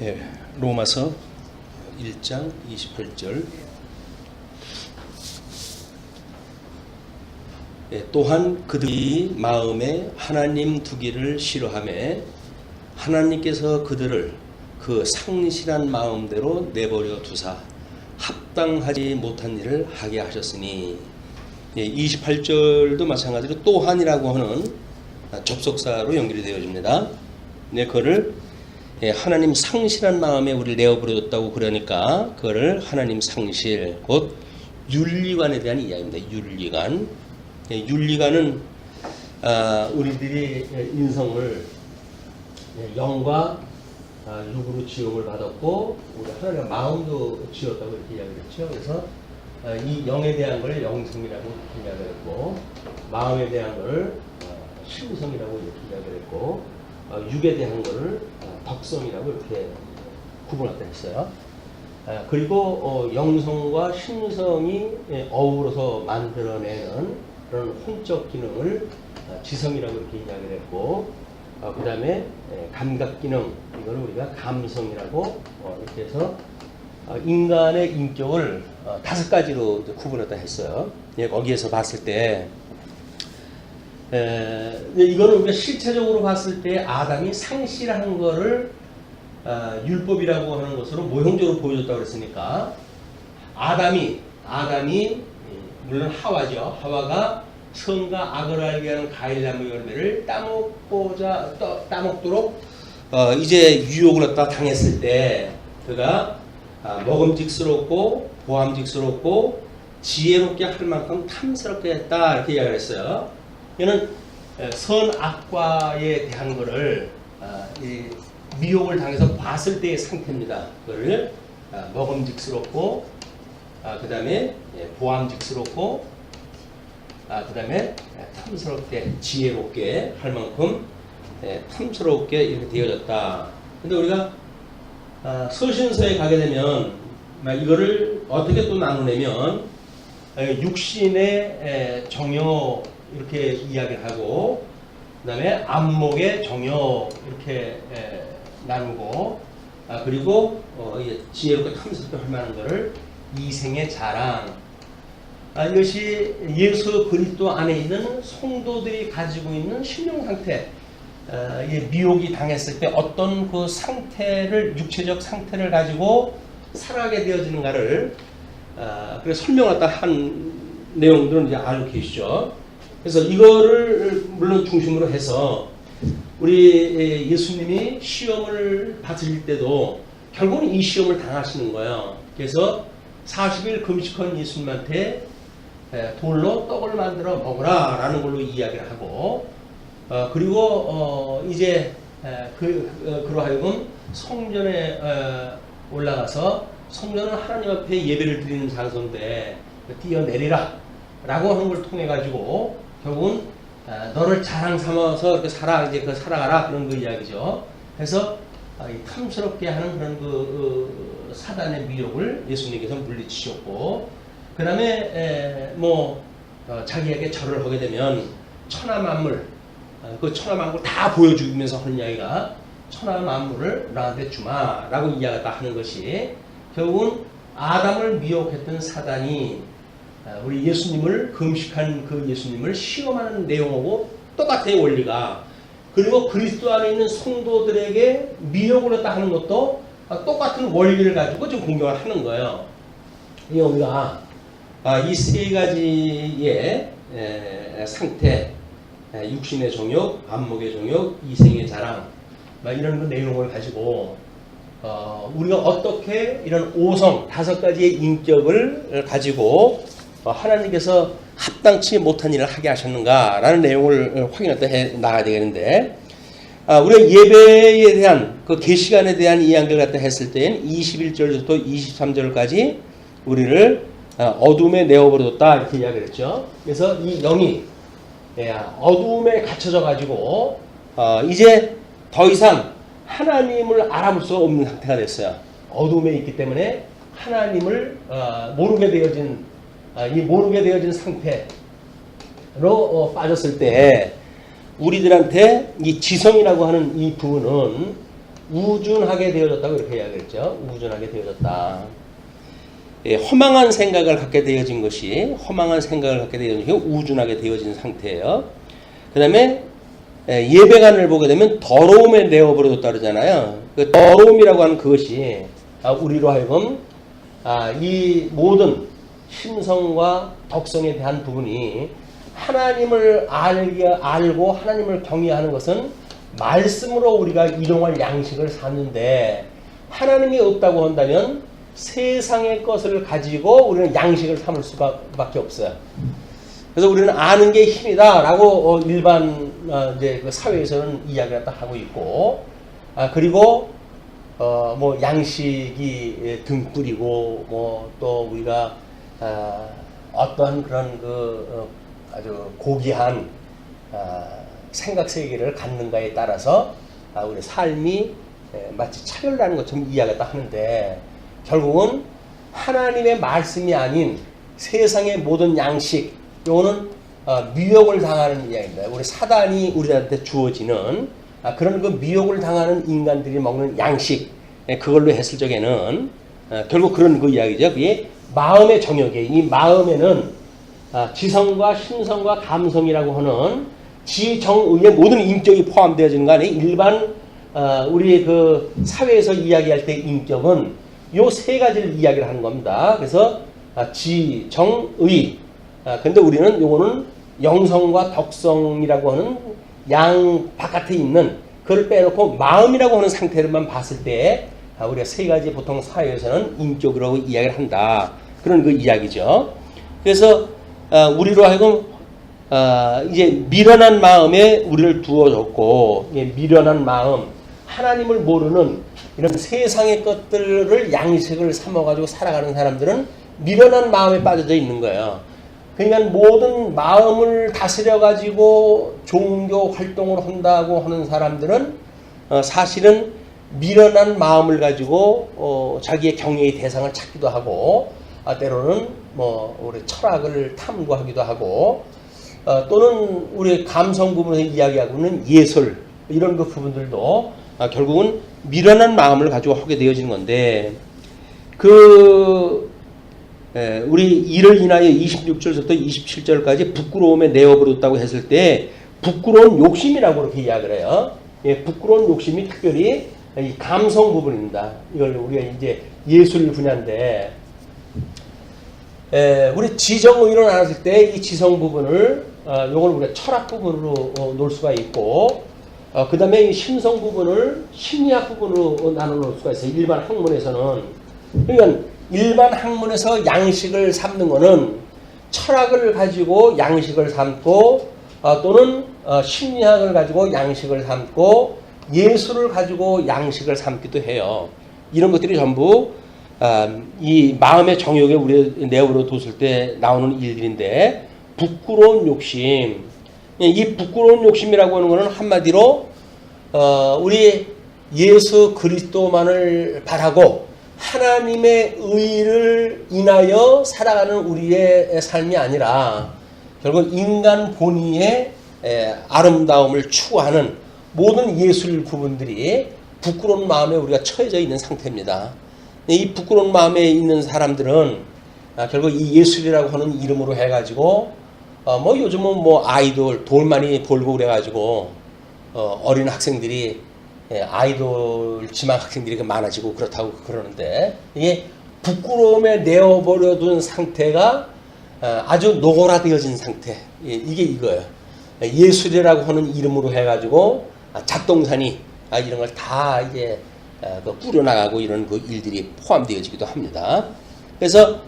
예, 로마서 1장 28절. 예, 또한 그들이 마음에 하나님 두기를 싫어하며 하나님께서 그들을 그 상실한 마음대로 내버려 두사 합당하지 못한 일을 하게 하셨으니, 예, 28절도 마찬가지로 또한이라고 하는 접속사로 연결이 되어집니다. 네, 그거를 하나님 상실한 마음에 우리를 내어버려뒀다고 그러니까 그거를 하나님 상실, 곧 윤리관에 대한 이야기입니다. 윤리관. 윤리관은 우리들이 인성을 영과 육으로 지음을 받았고 우리 하나님의 마음도 지었다고 이렇게 이야기했죠. 그래서 이 영에 대한 걸 영성이라고 이렇게 이야기를 했고, 마음에 대한 걸 신성이라고 이렇게 이야기를 했고, 육에 대한 걸 덕성이라고 이렇게 구분했다 했어요. 그리고 영성과 신성이 어우러서 만들어내는 그런 혼적 기능을 지성이라고 이렇게 이야기를 했고, 그 다음에 감각 기능, 이걸 우리가 감성이라고 이렇게 해서 인간의 인격을 5가지로 구분했다 했어요. 거기에서 봤을 때 이거는 우리가 실체적으로 봤을 때 아담이 상실한 거를 율법이라고 하는 것으로 모형적으로 보여줬다고 그랬으니까, 아담이 물론 하와죠. 하와가 선과 악을 알게 하는 과일나무 열매를 따먹도록 이제 유혹을 갖다 당했을 때 그가 먹음직스럽고 보암직스럽고 지혜롭게 할 만큼 탐스럽게 했다, 이렇게 이야기를 했어요. 이는 선악과에 대한 것을 미혹을 당해서 봤을 때의 상태입니다. 그걸 먹음직스럽고, 그 다음에 보암직스럽고, 그 다음에 탐스럽게 지혜롭게 할 만큼 탐스럽게 이렇게 되어졌다. 근데 우리가 서신서에 가게 되면 이거를 어떻게 또 나누냐면 육신의 정욕 이렇게 이야기를 하고, 그 다음에 안목의 정욕 이렇게 나누고, 그리고 지혜롭게 탐스럽게 할 만한 것을 이생의 자랑, 이것이 예수 그리스도 안에 있는 성도들이 가지고 있는 심령 상태, 미혹이 당했을 때 어떤 그 상태를, 육체적 상태를 가지고 살아가게 되어지는가를 그래서 설명하다 한 내용들은 이제 알고 계시죠. 그래서 이거를 물론 중심으로 해서 우리 예수님이 시험을 받으실 때도 결국은 이 시험을 당하시는 거예요. 그래서 40일 금식한 예수님한테 돌로 떡을 만들어 먹으라 라는 걸로 이야기를 하고, 그리고 이제 그러하여금 성전에 올라가서, 성전은 하나님 앞에 예배를 드리는 장소인데 뛰어내리라 라고 하는 걸 통해 가지고 결국은 너를 자랑 삼아서 이렇게 살아가라, 그런 그 이야기죠. 그래서 탐스럽게 하는 그런 그 사단의 미혹을 예수님께서 물리치셨고, 그 다음에 자기에게 절을 하게 되면 천하만물, 그 천하만물 다 보여주면서 하는 이야기가 천하만물을 나한테 주마 라고 이야기가 하는 것이, 결국은 아담을 미혹했던 사단이 우리 예수님을, 금식한 그 예수님을 시험하는 내용하고 똑같아요, 원리가. 그리고 그리스도 안에 있는 성도들에게 미혹을 했다 하는 것도 똑같은 원리를 가지고 지금 공격을 하는 거예요. 우리가 이 세 가지의 상태, 육신의 정욕, 안목의 정욕, 이생의 자랑, 이런 그 내용을 가지고 우리가 어떻게 이런 5성, 5가지의 인격을 가지고 하나님께서 합당치 못한 일을 하게 하셨는가라는 내용을 확인했다 해 나가야 되겠는데, 우리가 예배에 대한 그 계시관에 대한 이야기를 갖다 했을 때엔 21절부터 23절까지 우리를 어둠에 내어버렸다, 이렇게 이야기를 했죠. 그래서 이 영이 어둠에 갇혀져 가지고 이제 더 이상 하나님을 알아볼 수 없는 상태가 됐어요. 어둠에 있기 때문에 하나님을 모르게 되어진 상태로 빠졌을 때 우리들한테 이 지성이라고 하는 이 부분은 우준하게 되어졌다고 이렇게 이야기했죠. 우준하게 되어졌다. 예, 허망한 생각을 갖게 되어진 것이 우준하게 되어진 상태예요. 그 다음에 예배관을 보게 되면 더러움에 내어버려졌다 그러잖아요. 그 더러움이라고 하는 그것이 우리로 하여금 이 모든 심성과 덕성에 대한 부분이 하나님을 알고 하나님을 경외하는 것은 말씀으로 우리가 이용할 양식을 샀는데, 하나님이 없다고 한다면 세상의 것을 가지고 우리는 양식을 삼을 수밖에 없어요. 그래서 우리는 아는 게 힘이다라고 일반 이제 그 사회에서는 이야기를 하고 있고, 그리고 뭐 양식이 등불이고 뭐 또 우리가 어떤 그런 그 아주 고귀한 생각 세계를 갖는가에 따라서 우리 삶이 마치 차별나는 것처럼 이야기를 하는데, 결국은 하나님의 말씀이 아닌 세상의 모든 양식, 요거는 미혹을 당하는 이야기입니다. 우리 사단이 우리한테 주어지는 그런 그 미혹을 당하는 인간들이 먹는 양식, 그걸로 했을 적에는 결국 그런 그 이야기죠. 그게 마음의 정욕이에요. 이 마음에는 지성과 심성과 감성이라고 하는 지정의의 모든 인격이 포함되어지는 거 아니에요. 일반 우리 그 사회에서 이야기할 때 인격은 요 세 가지를 이야기를 하는 겁니다. 그래서 지정의. 근데 우리는 요거는 영성과 덕성이라고 하는 양 바깥에 있는 그걸 빼놓고 마음이라고 하는 상태를만 봤을 때 우리가 세 가지 보통 사회에서는 인격이라고 이야기를 한다. 그런 그 이야기죠. 그래서 우리로 하여금 이제 미련한 마음에 우리를 두어줬고, 미련한 마음, 하나님을 모르는 이런 세상의 것들을 양식을 삼아가지고 살아가는 사람들은 미련한 마음에 빠져져 있는 거예요. 그러니까 모든 마음을 다스려가지고 종교 활동을 한다고 하는 사람들은 사실은 미련한 마음을 가지고 자기의 경외의 대상을 찾기도 하고, 때로는 뭐 우리 철학을 탐구하기도 하고, 또는 우리 감성 부분에서 이야기하고 있는 예술, 이런 그 부분들도 결국은 미련한 마음을 가지고 하게 되어지는 건데, 우리 이를 인하여 26절부터 27절까지 부끄러움에 내어버렸다고 했을 때, 부끄러운 욕심이라고 그렇게 이야기를 해요. 부끄러운 욕심이 특별히 이 감성 부분입니다. 이걸 우리가 이제 예술 분야인데, 우리 지정의로 나눴을 때 이 지성 부분을 요걸 우리가 철학 부분으로 놓을 수가 있고, 그 다음에 이 심성 부분을 심리학 부분으로 나눠 놓을 수가 있어요. 일반 학문에서는. 그러니까 일반 학문에서 양식을 삼는 거는 철학을 가지고 양식을 삼고, 또는 심리학을 가지고 양식을 삼고, 예술을 가지고 양식을 삼기도 해요. 이런 것들이 전부 이 마음의 정욕에 우리 내버려 뒀을 때 나오는 일들인데, 부끄러운 욕심, 이 부끄러운 욕심이라고 하는 것은 한마디로 우리 예수 그리스도만을 바라고 하나님의 의를 인하여 살아가는 우리의 삶이 아니라, 결국 인간 본의의 아름다움을 추구하는 모든 예술 부분들이 부끄러운 마음에 우리가 처해져 있는 상태입니다. 이 부끄러운 마음에 있는 사람들은 결국 이 예술이라고 하는 이름으로 해가지고 뭐 요즘은 뭐 아이돌 돈 많이 벌고 그래가지고 어린 학생들이 아이돌 지망 학생들이 많아지고 그렇다고 그러는데, 이게 부끄러움에 내어버려둔 상태가 아주 노골화되어진 상태, 이게 이거예요. 예술이라고 하는 이름으로 해가지고 잡동사니 이런 걸 다 이제 꾸려나가고 이런 그 일들이 포함되어지기도 합니다. 그래서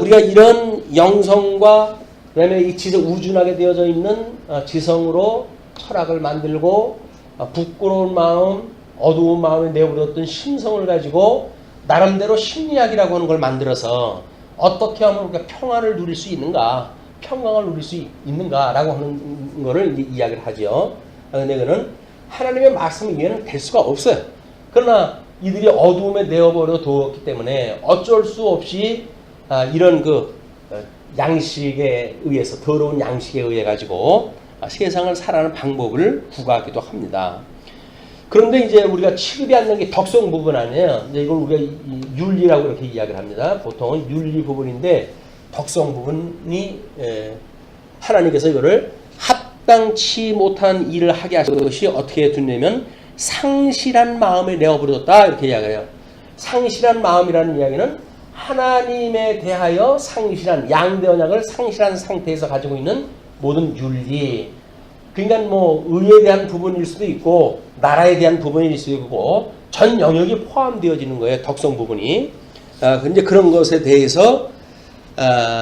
우리가 이런 영성과 그다음에 이 우준하게 되어져 있는 지성으로 철학을 만들고, 부끄러운 마음, 어두운 마음에 내버렸던 심성을 가지고 나름대로 심리학이라고 하는 걸 만들어서 어떻게 하면 우리가 평안을 누릴 수 있는가, 평강을 누릴 수 있는가라고 하는 거를 이제 이야기를 하죠. 그런데 그는 하나님의 말씀 이외에는 될 수가 없어요. 그러나 이들이 어두움에 내어버려 두었기 때문에 어쩔 수 없이 이런 그 양식에 의해서, 더러운 양식에 의해 가지고 세상을 살아가는 방법을 구가하기도 합니다. 그런데 이제 우리가 취급이 안 되는 게 덕성 부분 아니에요. 이제 이걸 우리가 윤리라고 이렇게 이야기를 합니다. 보통은 윤리 부분인데 덕성 부분이 하나님께서 이거를 합당치 못한 일을 하게 하신 것이 어떻게 됐냐면 상실한 마음에 내어버렸다 이렇게 이야기해요. 상실한 마음이라는 이야기는 하나님에 대하여 상실한 양대 언약을 상실한 상태에서 가지고 있는 모든 윤리, 그러니까 뭐 의에 대한 부분일 수도 있고 나라에 대한 부분일 수도 있고 전 영역이 포함되어지는 거예요. 덕성 부분이. 근데 그런 것에 대해서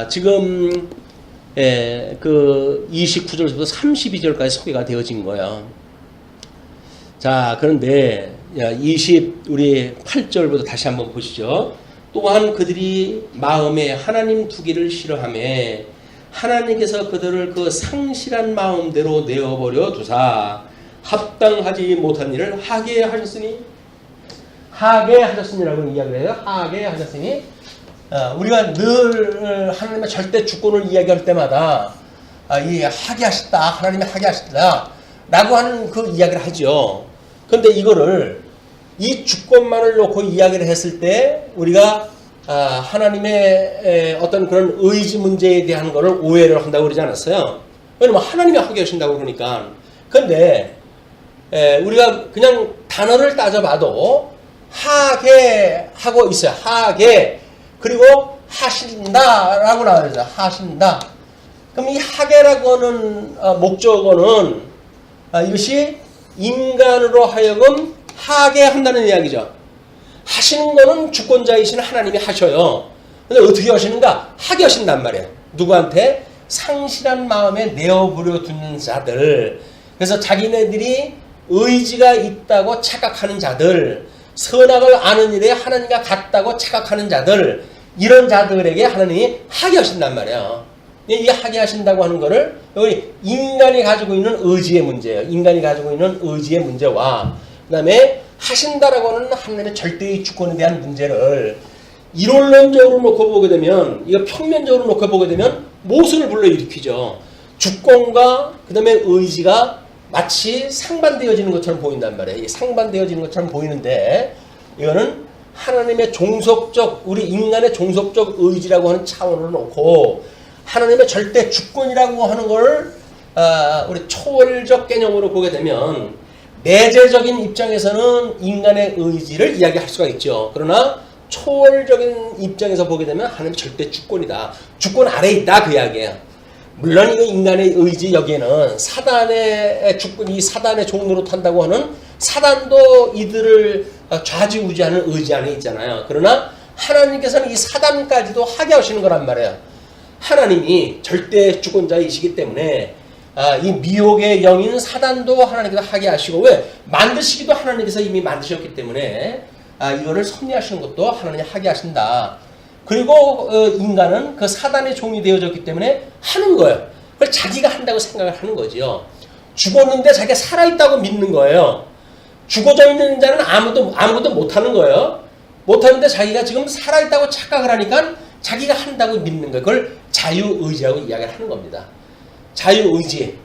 지금 그 29절부터 32절까지 소개가 되어진 거예요. 자, 그런데 우리 8절부터 다시 한번 보시죠. 또한 그들이 마음에 하나님 두기를 싫어하며 하나님께서 그들을 그 상실한 마음대로 내어버려 두사 합당하지 못한 일을 하게 하셨으니 하셨으니라고 이야기를 해요. 하게 하셨으니 우리가 늘 하나님의 절대 주권을 이야기할 때마다 이 하게 하셨다, 하나님이 하게 하셨다 라고 하는 그 이야기를 하죠. 그런데 이거를 이 주권만을 놓고 이야기를 했을 때 우리가 하나님의 어떤 그런 의지 문제에 대한 거를 오해를 한다고 그러지 않았어요. 왜냐면 하나님이 하게 하신다고 그러니까. 그런데 우리가 그냥 단어를 따져봐도 하게 하고 있어요. 하게 그리고 하신다라고 나와있어요. 하신다. 그럼 이 하게라고 하는 목적어는 이것이 인간으로 하여금 하게 한다는 이야기죠. 하시는 거는 주권자이신 하나님이 하셔요. 근데 어떻게 하시는가? 하게 하신단 말이에요. 누구한테? 상실한 마음에 내어버려 두는 자들. 그래서 자기네들이 의지가 있다고 착각하는 자들, 선악을 아는 일에 하나님과 같다고 착각하는 자들, 이런 자들에게 하나님이 하게 하신단 말이에요. 이 하게 하신다고 하는 거를 여기 인간이 가지고 있는 의지의 문제예요. 인간이 가지고 있는 의지의 문제와 그 다음에 하신다라고 하는 하나님의 절대의 주권에 대한 문제를 이론론적으로 놓고 보게 되면, 이거 평면적으로 놓고 보게 되면 모순을 불러일으키죠. 주권과 그 다음에 의지가 마치 상반되어지는 것처럼 보인단 말이에요. 상반되어지는 것처럼 보이는데 이거는 하나님의 종속적, 우리 인간의 종속적 의지라고 하는 차원으로 놓고 하나님의 절대 주권이라고 하는 걸 우리 초월적 개념으로 보게 되면 내재적인 입장에서는 인간의 의지를 이야기할 수가 있죠. 그러나 초월적인 입장에서 보게 되면 하나님의 절대 주권이다. 주권 아래에 있다 그 이야기예요. 물론 이거 인간의 의지 여기에는 사단의 주권, 이 사단의 종으로 탄다고 하는 사단도 이들을 좌지우지하는 의지 안에 있잖아요. 그러나 하나님께서는 이 사단까지도 하게 하시는 거란 말이에요. 하나님이 절대 주권자이시기 때문에 이 미혹의 영인 사단도 하나님께서 하게 하시고, 왜? 만드시기도 하나님께서 이미 만드셨기 때문에 이거를 섭리하시는 것도 하나님이 하게 하신다. 그리고 인간은 그 사단의 종이 되어졌기 때문에 하는 거예요. 그걸 자기가 한다고 생각을 하는 거지요. 죽었는데 자기가 살아있다고 믿는 거예요. 죽어져 있는 자는 아무것도 못하는 거예요. 못하는데 자기가 지금 살아있다고 착각을 하니까 자기가 한다고 믿는 거예요. 그걸 자유의지라고 이야기를 하는 겁니다. 자유의지.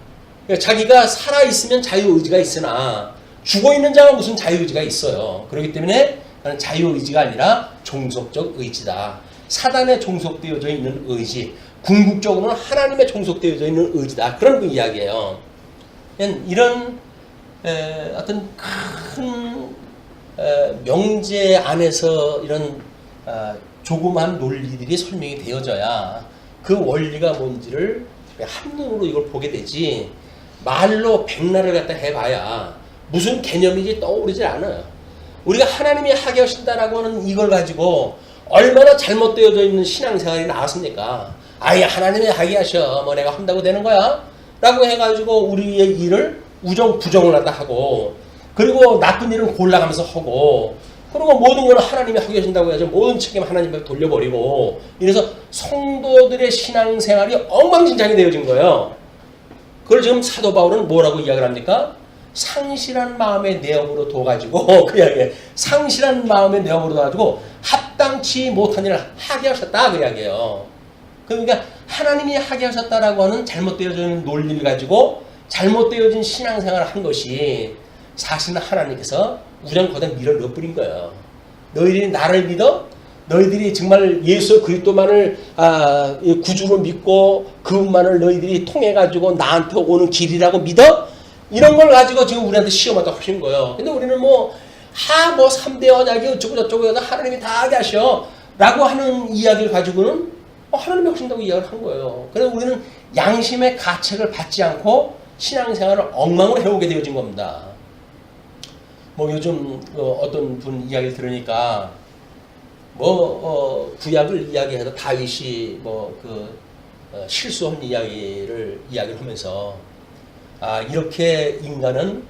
자기가 살아있으면 자유의지가 있으나 죽어있는 자가 무슨 자유의지가 있어요. 그렇기 때문에 자유의지가 아니라 종속적 의지다. 사단에 종속되어져 있는 의지, 궁극적으로는 하나님의 종속되어져 있는 의지다. 그런 그 이야기예요. 이런 어떤 큰 명제 안에서 이런 조그만 논리들이 설명이 되어져야 그 원리가 뭔지를 한눈으로 이걸 보게 되지, 말로 백날을 갖다 해봐야 무슨 개념인지 떠오르지 않아요. 우리가 하나님이 하게 하신다라고 하는 이걸 가지고 얼마나 잘못되어져 있는 신앙생활이 나왔습니까? 아예 하나님이 하게 하셔, 뭐 내가 한다고 되는 거야? 라고 해가지고 우리의 일을 우정부정을 하다 하고, 그리고 나쁜 일은 골라가면서 하고, 그리고 모든 걸 하나님이 하게 하신다고 해서 모든 책임 하나님께 돌려버리고, 이래서 성도들의 신앙생활이 엉망진창이 되어진 거예요. 그걸 지금 사도 바울은 뭐라고 이야기를 합니까? 상실한 마음에 내어버려 둬가지고, 그 이야기에 상실한 마음에 내어버려 둬가지고 합당치 못한 일을 하게 하셨다 그 이야기예요. 그러니까 하나님이 하게 하셨다라고 하는 잘못되어진 논리를 가지고 잘못되어진 신앙생활을 한 것이 사실은 하나님께서 우리랑 거기다 밀어 넣어버린 거예요. 너희들이 나를 믿어? 너희들이 정말 예수 그리스도만을 구주로 믿고 그분만을 너희들이 통해가지고 나한테 오는 길이라고 믿어? 이런 걸 가지고 지금 우리한테 시험하다 하신 거예요. 근데 우리는 뭐 3대 언약이 어쩌고 저쩌고 해서 하나님이 다 하게 하셔 라고 하는 이야기를 가지고는 하나님이 하신다고 이야기를 한 거예요. 그래서 우리는 양심의 가책을 받지 않고 신앙생활을 엉망으로 해오게 되어진 겁니다. 뭐 요즘 어떤 분 이야기를 들으니까 구약을 이야기해서 다윗이 실수한 이야기를 하면서 이렇게 인간은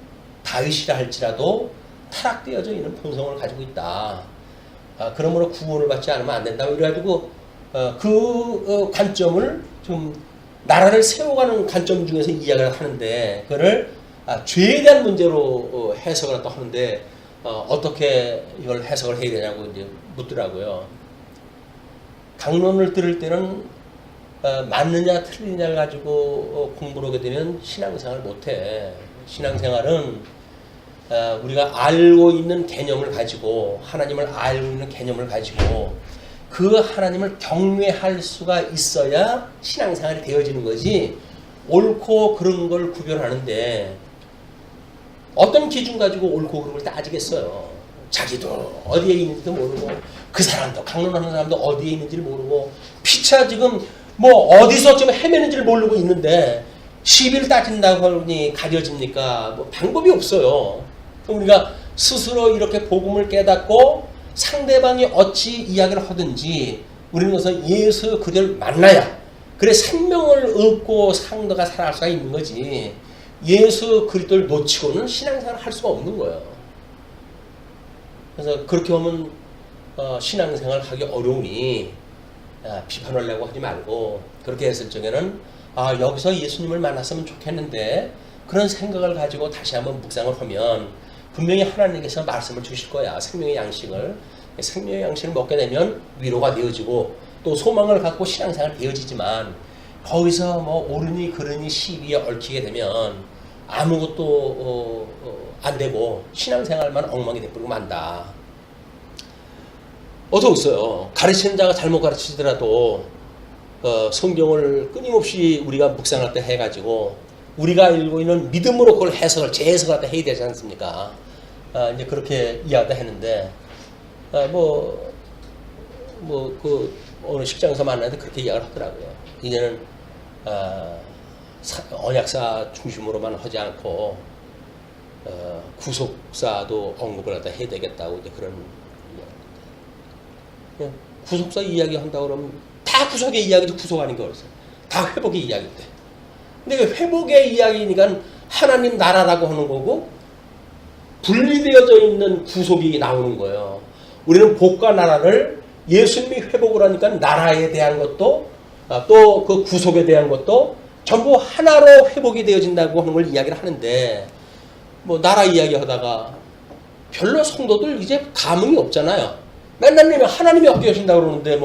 다윗이라 할지라도 타락되어져 있는 본성을 가지고 있다. 그러므로 구원을 받지 않으면 안 된다. 그래가지고 그 관점을 좀 나라를 세워가는 관점 중에서 이야기를 하는데 그거를 죄에 대한 문제로 해석을 또 하는데 어떻게 이걸 해석을 해야 되냐고 이제 묻더라고요. 강론을 들을 때는 맞느냐 틀리냐를 가지고 공부를 하게 되면 신앙생활을 못해. 신앙생활은 우리가 알고 있는 개념을 가지고 하나님을 알고 있는 개념을 가지고 그 하나님을 경외할 수가 있어야 신앙생활이 되어지는 거지. 옳고 그른 걸 구별하는데 어떤 기준 가지고 옳고 그른 걸 따지겠어요. 자기도 어디에 있는지도 모르고 그 사람도 강론하는 사람도 어디에 있는지를 모르고 피차 지금 어디서 좀 헤매는지를 모르고 있는데 시비를 따진다고 하니 가려집니까? 방법이 없어요. 우리가 스스로 이렇게 복음을 깨닫고 상대방이 어찌 이야기를 하든지 우리는 그래서 예수 그대를 만나야 그래 생명을 얻고 상대가 살아갈 수가 있는 거지. 예수 그리스도를 놓치고는 신앙생활을 할 수가 없는 거예요. 그래서 그렇게 하면 신앙생활을 하기 어려우니 비판하려고 하지 말고 그렇게 했을 적에는 여기서 예수님을 만났으면 좋겠는데 그런 생각을 가지고 다시 한번 묵상을 하면 분명히 하나님께서 말씀을 주실 거야. 생명의 양식을. 생명의 양식을 먹게 되면 위로가 되어지고 또 소망을 갖고 신앙생활 되어지지만 거기서 옳으니 그르니 시비에 얽히게 되면 아무것도 안 되고 신앙생활만 엉망이 되버리고 만다. 어떠겠어요? 가르치는 자가 잘못 가르치더라도 성경을 끊임없이 우리가 묵상할 때 해가지고 우리가 알고 있는 믿음으로 그걸 해석을 재해석할 때 해야 되지 않습니까? 이제 그렇게 이야기를 했는데 어느 식장에서 만났는데 그렇게 이야기를 하더라고요. 이제는 언약사 중심으로만 하지 않고 구속사도 언급을 하다 해야 되겠다고 이제 그런 이야기. 구속사 이야기 한다고 그러면 다 구속의 이야기도 구속 아닌 거 그랬어요. 다 회복의 이야기인데. 근데 회복의 이야기니까 하나님 나라라고 하는 거고 분리되어져 있는 구속이 나오는 거예요. 우리는 복과 나라를 예수님이 회복을 하니까 나라에 대한 것도 또 그 구속에 대한 것도 전부 하나로 회복이 되어진다고 하는 걸 이야기를 하는데 나라 이야기 하다가 별로 성도들 이제 감흥이 없잖아요. 맨날 하나님이 어떻게 하신다고 그러는데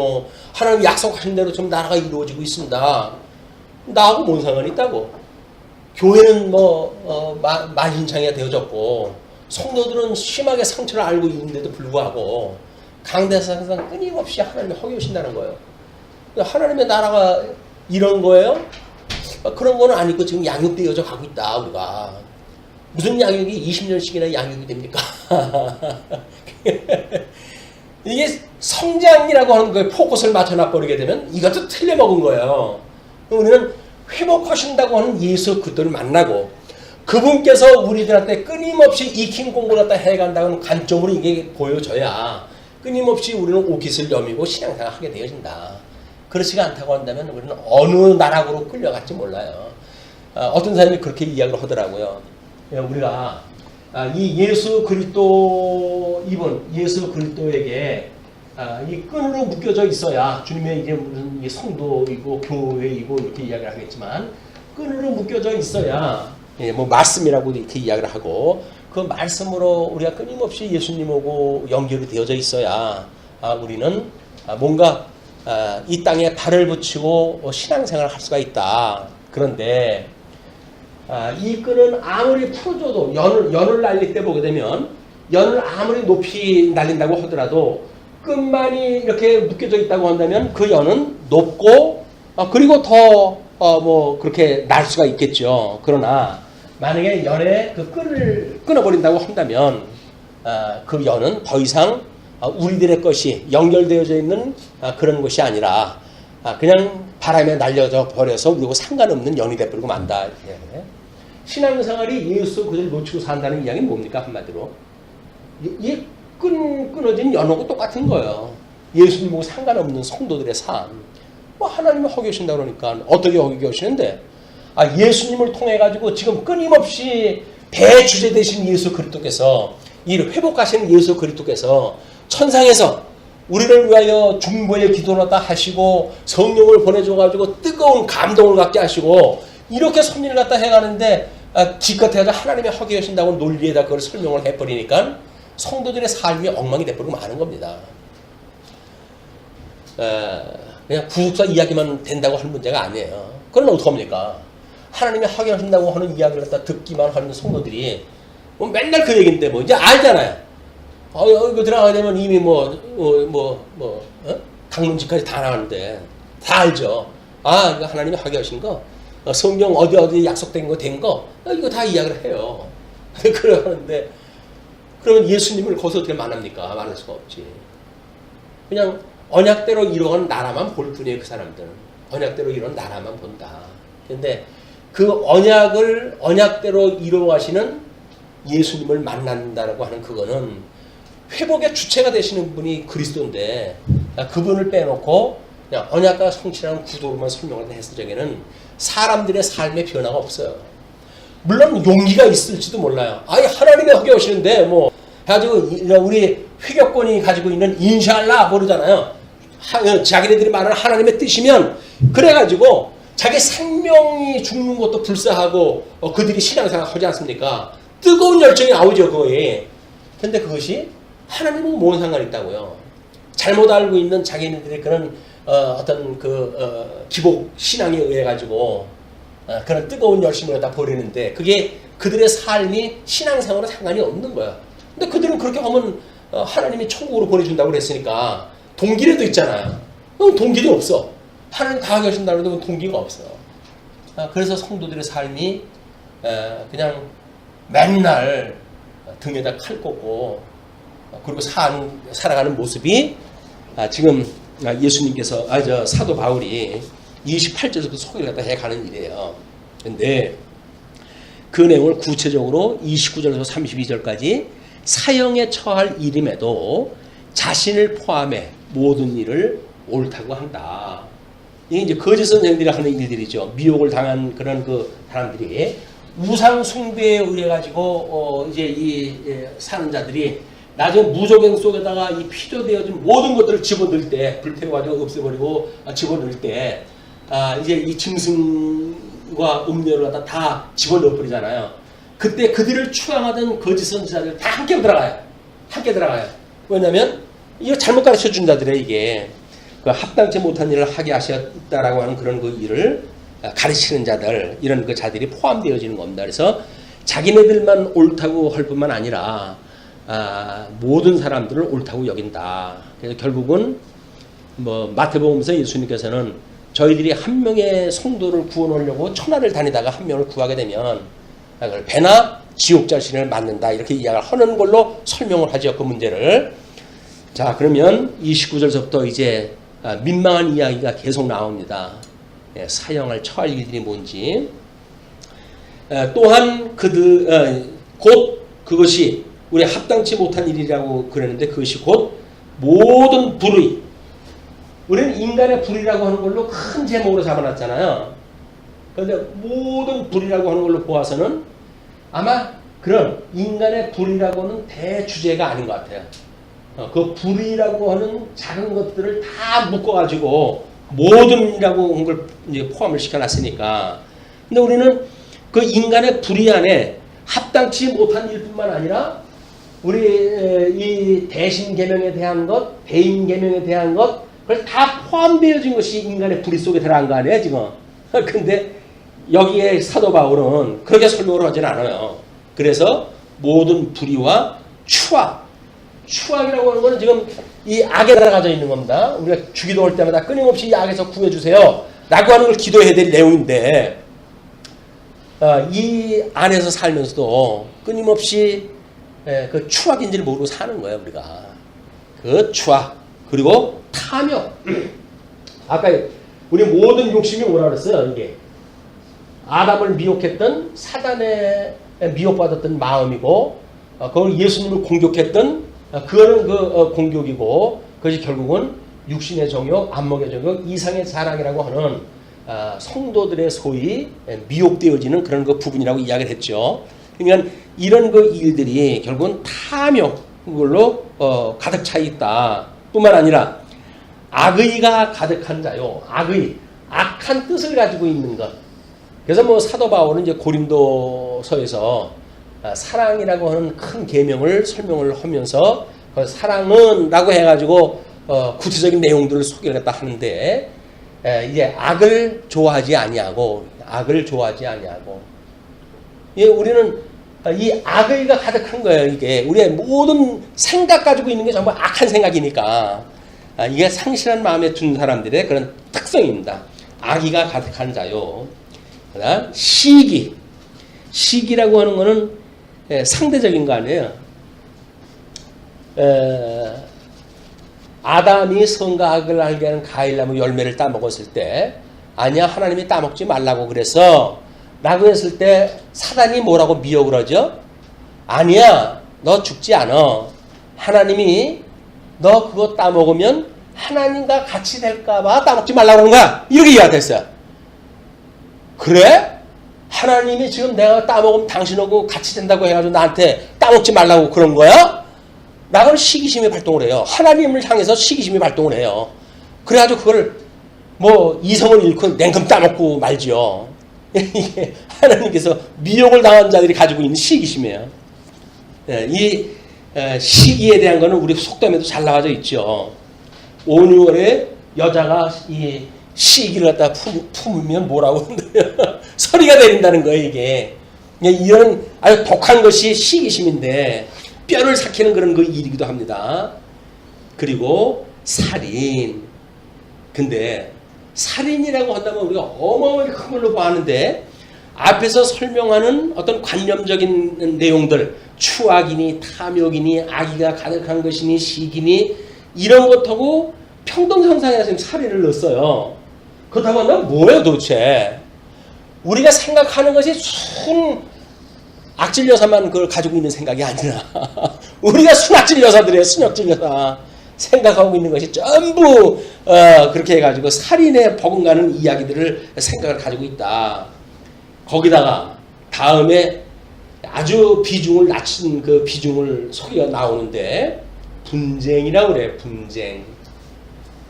하나님 약속하신 대로 좀 나라가 이루어지고 있습니다. 나하고 뭔 상관이 있다고. 교회는 만신창이가 되어졌고 성도들은 심하게 상처를 알고 있는데도 불구하고 강대상에서 끊임없이 하나님이 허기 오신다는 거예요. 하나님의 나라가 이런 거예요? 그런 거는 아니고 지금 양육되어져 가고 있다 우리가. 무슨 양육이 20년씩이나 양육이 됩니까? 이게 성장이라고 하는 거에 포커스를 맞춰놔버리게 되면 이것도 틀려먹은 거예요. 우리는 회복하신다고 하는 예수 그리스도를 만나고 그분께서 우리들한테 끊임없이 익힌 공부를 갖다 해간다는 관점으로 이게 보여져야 끊임없이 우리는 옷깃을 여미고 신앙생활을 하게 되어진다. 그렇지가 않다고 한다면 우리는 어느 나락으로 끌려갈지 몰라요. 어떤 사람이 그렇게 이야기를 하더라고요. 우리가 이 예수 그리스도 이분 예수 그리스도에게 이 끈으로 묶여져 있어야 주님의 이제 무슨 성도이고 교회이고 이렇게 이야기를 하겠지만 끈으로 묶여져 있어야 말씀이라고 이렇게 이야기를 하고 그 말씀으로 우리가 끊임없이 예수님하고 연결이 되어져 있어야 우리는 뭔가 이 땅에 발을 붙이고 신앙생활을 할 수가 있다. 그런데 이 끈은 아무리 풀어줘도 연을 날릴 때 보게 되면 연을 아무리 높이 날린다고 하더라도 끈만이 이렇게 묶여져 있다고 한다면 그 연은 높고 그리고 더 뭐 그렇게 날 수가 있겠죠. 그러나 만약에 연에 그 끈을 끊어버린다고 한다면 그 연은 더 이상 우리들의 것이 연결되어져 있는 그런 것이 아니라 그냥 바람에 날려져 버려서 우리하고 상관없는 연이 돼버리고 만다. 이렇게. 신앙생활이 예수 그를 놓치고 산다는 이야기는 뭡니까? 한마디로 이 끊어진 연하고 똑같은 거예요. 예수님하고 상관없는 성도들의 삶. 뭐 하나님이 허기 하신다 그러니까 어떻게 허기 하시는데 예수님을 통해 가지고 지금 끊임없이 대주제 되신 예수 그리스도께서 이 회복하시는 예수 그리스도께서 천상에서 우리를 위하여 중보의 기도를 다 하시고 성령을 보내줘 가지고 뜨거운 감동을 갖게 하시고 이렇게 섭리를 갖다 해가는데 기껏해서 하나님이 허기 하신다고 논리에다 그걸 설명을 해버리니까 성도들의 삶이 엉망이 돼버리고 마는 겁니다. 그냥 구속사 이야기만 된다고 하는 문제가 아니에요. 그럼 어떡합니까? 하나님이 하게 하신다고 하는 이야기를 갖다 듣기만 하는 성도들이 뭐 맨날 그 얘기인데 뭐 이제 알잖아요. 이거 들어가게 되면 이미 강론집까지 다 나가는데 다 알죠. 이거 하나님이 하게 하신 거, 성경 어디 약속된 거 된 거, 이거 다 이야기를 해요. 그러는데 그러면 예수님을 거기서 어떻게 만납니까? 만날 수가 없지. 그냥 언약대로 이루어간 나라만 볼 뿐이에요. 그 사람들은 언약대로 이루어간 나라만 본다. 근데 그 언약대로 이루어가시는 예수님을 만난다라고 하는 그거는 회복의 주체가 되시는 분이 그리스도인데 그분을 빼놓고 그냥 언약과 성취라는 구도로만 설명을 했을 적에는 사람들의 삶의 변화가 없어요. 물론 용기가 있을지도 몰라요. 하나님이 하게 하시는데 뭐 가지고 우리 회격권이 가지고 있는 인샬라 모르잖아요. 자기네들이 말하는 하나님의 뜻이면 그래가지고 자기 생명이 죽는 것도 불사하고 그들이 신앙생활 하지 않습니까? 뜨거운 열정이 나오죠 거기에. 근데 그것이 하나님은 뭔 상관이 있다고요? 잘못 알고 있는 자기네들의 그런 어떤 기복 신앙에 의해 가지고 그런 뜨거운 열심을 갖다 버리는데 그게 그들의 삶이 신앙생활과 상관이 없는 거야. 근데 그들은 그렇게 하면 하나님이 천국으로 보내준다고 그랬으니까 동기라도 있잖아요. 동기도 없어. 하나님 다 하신다고 해도 동기가 없어. 그래서 성도들의 삶이 그냥 맨날 등에다 칼 꽂고 그리고 살아가는 모습이 지금 예수님께서 사도 바울이 28절에서 소개를 갖다 해가는 일이에요. 근데 그 내용을 구체적으로 29절에서 32절까지 사형에 처할 일임에도 자신을 포함해 모든 일을 옳다고 한다. 이게 이제 거짓 선생들이 하는 일들이죠. 미혹을 당한 그런 그 사람들이 우상 숭배에 의해 가지고 이제 이 사는 자들이 나중에 무조갱 속에다가 이 피조되어진 모든 것들을 집어넣을 때 불태워가지고 없애버리고 집어넣을 때 이제 이 짐승과 음료를 갖다 다 집어넣어버리잖아요. 그때 그들을 추앙하던 거짓 선지자들 다 함께 들어가요. 함께 들어가요. 왜냐하면 이거 잘못 가르쳐 준 자들의 이게 그 합당치 못한 일을 하게 하셨다라고 하는 그런 그 일을 가르치는 자들 이런 그 자들이 포함되어지는 겁니다. 그래서 자기네들만 옳다고 할 뿐만 아니라 모든 사람들을 옳다고 여긴다. 그래서 결국은 뭐 마태복음에서 예수님께서는 저희들이 한 명의 성도를 구원하려고 천하를 다니다가 한 명을 구하게 되면 배나 지옥 자신을 맞는다 이렇게 이야기를 하는 걸로 설명을 하죠. 그 문제를. 자 그러면 29절부터 이제 민망한 이야기가 계속 나옵니다. 사형을 처할 일들이 뭔지. 또한 곧 그것이 우리 합당치 못한 일이라고 그러는데 그것이 곧 모든 불의. 우리는 인간의 불의라고 하는 걸로 큰 제목으로 잡아놨잖아요. 그런데 모든 불의라고 하는 걸로 보아서는 아마 그런 인간의 불의라고 하는 대주제가 아닌 것 같아요. 그 불의라고 하는 작은 것들을 다 묶어가지고 모든이라고 한 걸 이제 포함을 시켜놨으니까. 근데 우리는 그 인간의 불의 안에 합당치 못한 일뿐만 아니라 우리 이 대신 계명에 대한 것, 대인 계명에 대한 것, 그걸 다 포함되어진 것이 인간의 불의 속에 들어간 거 아니에요 지금. 근데 여기에 사도 바울은 그렇게 설명을 하진 않아요. 그래서 모든 불의와 추악이라고 하는 것은 지금 이 악에 들어가져 있는 겁니다. 우리가 주기도할 때마다 끊임없이 이 악에서 구해주세요 라고 하는 걸 기도해야 될 내용인데, 이 안에서 살면서도 끊임없이 그 추악인지를 모르고 사는 거예요. 우리가 그 추악, 그리고 탐욕. 아까 우리 모든 욕심이 뭐라 그랬어요? 이게 아담을 미혹했던 사단의 미혹받았던 마음이고, 그걸 예수님을 공격했던 그거는 그 공격이고, 그것이 결국은 육신의 정욕, 안목의 정욕, 이상의 자랑이라고 하는 성도들의 소위 미혹되어지는 그런 그 부분이라고 이야기를 했죠. 그러니까 이런 그 일들이 결국은 탐욕, 그걸로 가득 차 있다. 뿐만 아니라 악의가 가득한 자요. 악한 뜻을 가지고 있는 것. 그래서 뭐 사도 바울은 이제 고린도서에서 사랑이라고 하는 큰 계명을 설명을 하면서 그 사랑은 라고 해가지고 구체적인 내용들을 소개를 했다 하는데, 이제 악을 좋아하지 아니하고 예, 우리는 이 악의가 가득한 거예요. 이게 우리의 모든 생각 가지고 있는 게 전부 악한 생각이니까, 이게 상실한 마음에 든 사람들의 그런 특성입니다. 악의가 가득한 자요. 그다음 시기라고 하는 거는 상대적인 거 아니에요. 아담이 선과 악을 알게 하는 과일나무 열매를 따먹었을 때, 아니야 하나님이 따먹지 말라고 그래서 라고 했을 때 사단이 뭐라고 미혹을 하죠? 아니야 너 죽지 않아. 하나님이 너 그거 따먹으면 하나님과 같이 될까봐 따먹지 말라고 하는 거야. 이렇게 이야기했어요. 그래? 하나님이 지금 내가 따먹으면 당신하고 같이 된다고 해가지고 나한테 따먹지 말라고 그런 거야? 라고 시기심이 발동을 해요. 하나님을 향해서 시기심이 발동을 해요. 그래가지고 그걸 뭐 이성을 잃고 냉큼 따먹고 말지요. 이게 하나님께서 미혹을 당한 자들이 가지고 있는 시기심이에요. 이 시기에 대한 거는 우리 속담에도 잘 나와져 있죠. 5, 6월에 여자가 이 시기를 갖다 품으면 뭐라고 하는데요. 서리가 내린다는 거예요, 이게. 이런 아주 독한 것이 시기심인데, 뼈를 삭히는 그런 그 일이기도 합니다. 그리고 살인. 근데 살인이라고 한다면 우리가 어마어마하게 큰 걸로 봐하는데, 앞에서 설명하는 어떤 관념적인 내용들, 추악이니 탐욕이니 악의가 가득한 것이니 시기니 이런 것하고 평등상상에서 지금 살인을 넣었어요. 그렇다고 한다면 뭐예요 도대체? 우리가 생각하는 것이 순 악질 여사만 그걸 가지고 있는 생각이 아니라 우리가 순악질 여사들이에요. 순악질 여사. 생각하고 있는 것이 전부 그렇게 해가지고 살인에 버금가는 이야기들을 생각을 가지고 있다. 거기다가 다음에 아주 비중을 낮춘 그 비중을 소리가 나오는데, 분쟁이라고 그래요.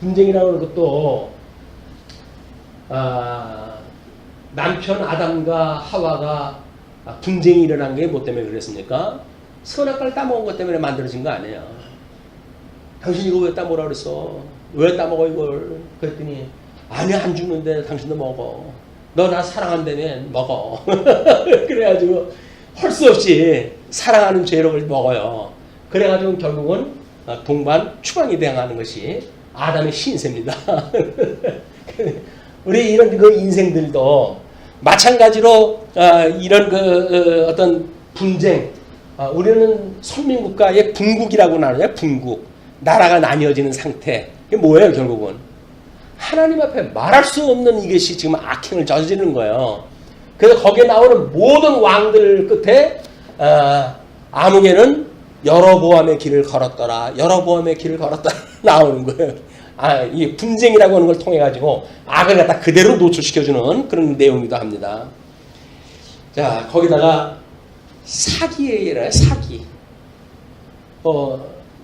분쟁이라고 하는 것도 남편 아담과 하와가 분쟁이 일어난 게 뭐 때문에 그랬습니까? 선악과를 따먹은 것 때문에 만들어진 거 아니에요. 당신 이거 왜 따먹으라 그랬어? 왜 따먹어 이걸? 그랬더니 아니 안 죽는데 당신도 먹어. 너 나 사랑한다며 먹어. 그래가지고 할 수 없이 사랑하는 죄를 먹어요. 그래가지고 결국은 동반 추방이 당하는 것이 아담의 신세입니다. 우리 이런 그 인생들도 마찬가지로 이런 그 어떤 분쟁, 우리는 선민국가의 분국이라고 나누냐. 분국, 나라가 나뉘어지는 상태. 이게 뭐예요 결국은? 하나님 앞에 말할 수 없는 이것이 지금 악행을 저지르는 거예요. 그래서 거기에 나오는 모든 왕들 끝에 아무개는 여로보암의 길을 걸었더라. 여로보암의 길을 걸었더라. 나오는 거예요. 이 분쟁이라고 하는 걸 통해 가지고 악을 갖다 그대로 노출시켜주는 그런 내용이기도 합니다. 자, 거기다가 사기예요. 사기.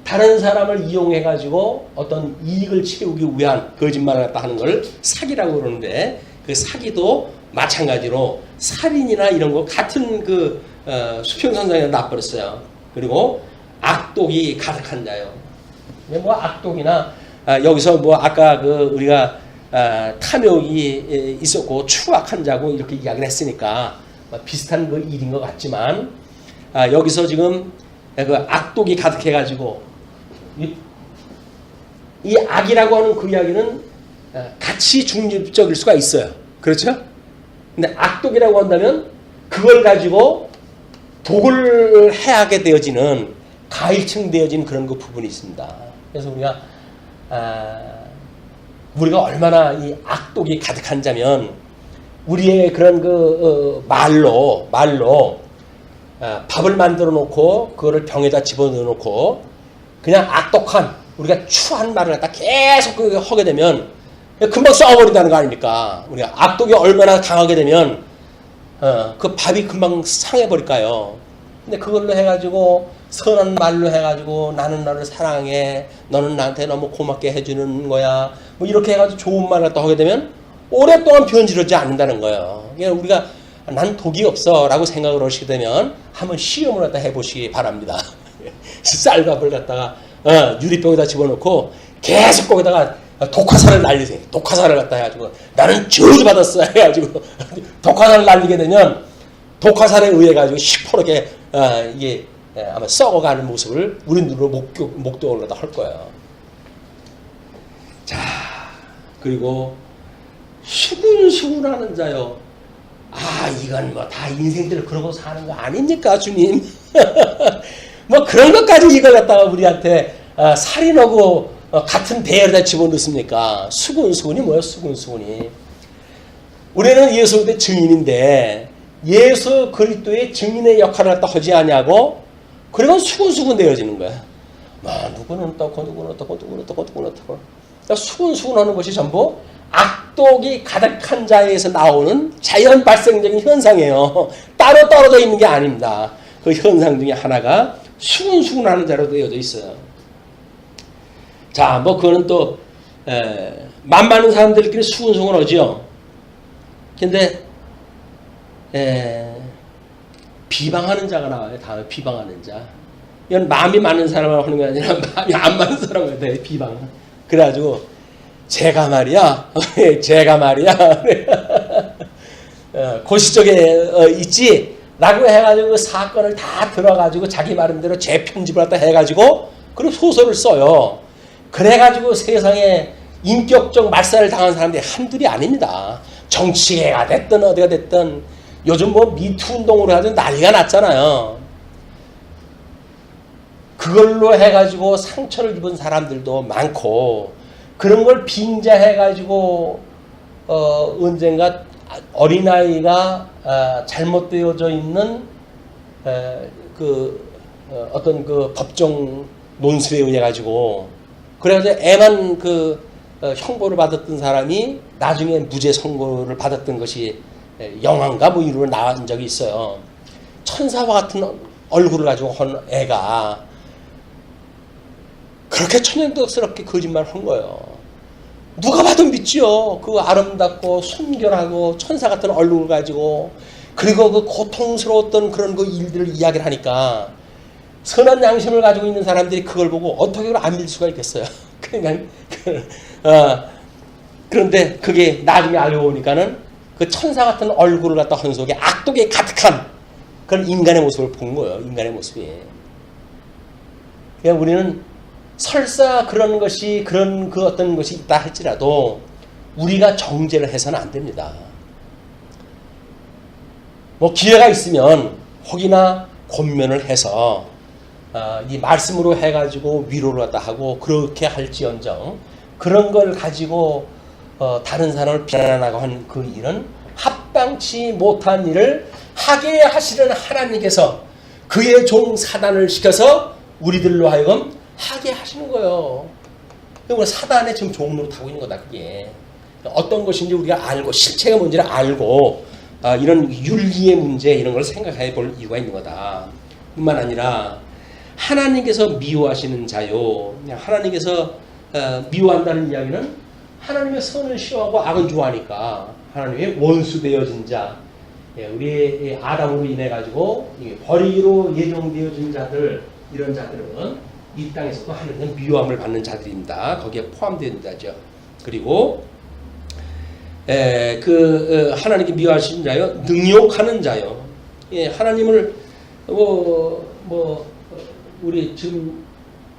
다른 사람을 이용해 가지고 어떤 이익을 채우기 위한 거짓말을 갖다 하는 걸 사기라고 그러는데, 그 사기도 마찬가지로 살인이나 이런 거 같은 그 수평선상에 놔버렸어요. 그리고 악독이 가득한 자요. 뭐 악독이나 여기서 뭐 아까 그 우리가 탐욕이 있었고 추악한 자고 이렇게 이야기를 했으니까 비슷한 그 일인 것 같지만 여기서 지금 그 악독이 가득해가지고 이 악이라고 하는 그 이야기는 같이 중립적일 수가 있어요. 그렇죠? 근데 악독이라고 한다면 그걸 가지고 독을 해하게 되어지는 가일층 되어진 그런 그 부분이 있습니다. 그래서 우리가 얼마나 이 악독이 가득한 자면 우리의 그런 그 말로 밥을 만들어 놓고 그거를 병에다 집어넣어 놓고 그냥 악독한 우리가 추한 말을 갖다 계속 하게 되면 금방 썩어버린다는 거 아닙니까? 우리가 악독이 얼마나 강하게 되면 그 밥이 금방 상해버릴까요? 근데 그걸로 해가지고 선한 말로 해가지고 나는 너를 사랑해, 너는 나한테 너무 고맙게 해주는 거야, 뭐 이렇게 해가지고 좋은 말을 갖다 하게 되면 오랫동안 변질하지 않는다는 거예요. 그러니까 우리가 난 독이 없어 라고 생각을 하시게 되면 한번 시험을 갖다 해보시기 바랍니다. 쌀밥을 갖다가 유리병에다 집어넣고 계속 거기다가 독화살을 날리세요. 독화살을 갖다 해가지고 나는 저주받았어 해가지고 독화살을 날리게 되면 독화살에 의해 가지고 시퍼렇게 이게 아마 썩어가는 모습을 우리 눈으로 목격을 갖다 할 거예요. 자, 그리고 수군수군하는 자요. 이건 뭐 다 인생들을 그러고 사는 거 아닙니까, 주님? 뭐 그런 것까지 이걸 갖다가 우리한테 살인하고 같은 배열에다 집어넣습니까? 수군수군이 뭐예요, 수군수군이? 우리는 예수 그리스도의 증인인데 예수 그리스도의 증인의 역할을 갖다 하지 않냐고 그러면 수군수군 되어지는 거야. 누구는 어떻고 누구는 어떻고 누구는 어떻고 누구는 어떻고. 그러니까 수군수군하는 것이 전부 악독이 가득한 자에서 나오는 자연 발생적인 현상이에요. 따로 떨어져 있는 게 아닙니다. 그 현상 중에 하나가 수군수군하는 자로 되어져 있어요. 자, 뭐 그거는 또 만만한 사람들끼리 수군수군하죠. 근데 비방하는 자가 나와요. 다음에 비방하는 자. 이건 마음이 많은 사람을 하는 게 아니라 마음이 안 많은 사람을 돼. 비방. 그래가지고 제가 말이야. 고시적에 있지. 라고 해가지고 그 사건을 다 들어가지고 자기 나름대로 재편집을 갖다 해가지고 그리고 소설을 써요. 그래가지고 세상에 인격적 말살을 당한 사람들이 한둘이 아닙니다. 정치계가 됐든 어디가 됐든 요즘 뭐 미투 운동으로 해가지고 난리가 났잖아요. 그걸로 해가지고 상처를 입은 사람들도 많고 그런 걸 빙자해가지고 언젠가 어린아이가 잘못되어져 있는 어떤 그 법정 논술에 의해 가지고 그래가지고 애만 형벌을 받았던 사람이 나중에 무죄 선고를 받았던 것이 영화인가 뭐 이루어 나온 적이 있어요. 천사와 같은 얼굴을 가지고 한 애가 그렇게 천연덕스럽게 거짓말을 한 거예요. 누가 봐도 믿지요. 그 아름답고 순결하고 천사 같은 얼굴을 가지고 그리고 그 고통스러웠던 그런 그 일들을 이야기를 하니까 선한 양심을 가지고 있는 사람들이 그걸 보고 어떻게 안 믿을 수가 있겠어요. 그러니까 그런데 그게 나중에 알고 보니까는 그 천사 같은 얼굴을 갖다 한 속에 악독에 가득한 그런 인간의 모습을 본 거예요. 인간의 모습이. 그냥 우리는 설사 그런 것이 그런 그 어떤 것이 있다 할지라도 우리가 정죄를 해서는 안 됩니다. 뭐 기회가 있으면 혹이나 권면을 해서 이 말씀으로 해가지고 위로를 갖다 하고 그렇게 할지언정 그런 걸 가지고 다른 사람을 비난하고 한 그 일은 합당치 못한 일을 하게 하시는 하나님께서 그의 종 사단을 시켜서 우리들로 하여금 하게 하시는 거예요. 그러니까 사단의 지금 종로로 타고 있는 거다. 그게 어떤 것인지 우리가 알고 실체가 뭔지를 알고 이런 윤리의 문제 이런 걸 생각해 볼 이유가 있는 거다. 뿐만 아니라 하나님께서 미워하시는 자요. 하나님께서 미워한다는 이야기는 하나님의 선을 싫어하고 악을 좋아하니까 하나님의 원수 되어진 자, 우리 아담으로 인해 가지고 버리기로 예정되어진 자들 이런 자들은 이 땅에서도 하나님의 미워함을 받는 자들입니다. 거기에 포함된 자죠. 그리고 하나님께 미워하시는 자요, 능욕하는 자요. 예, 하나님을 우리 지금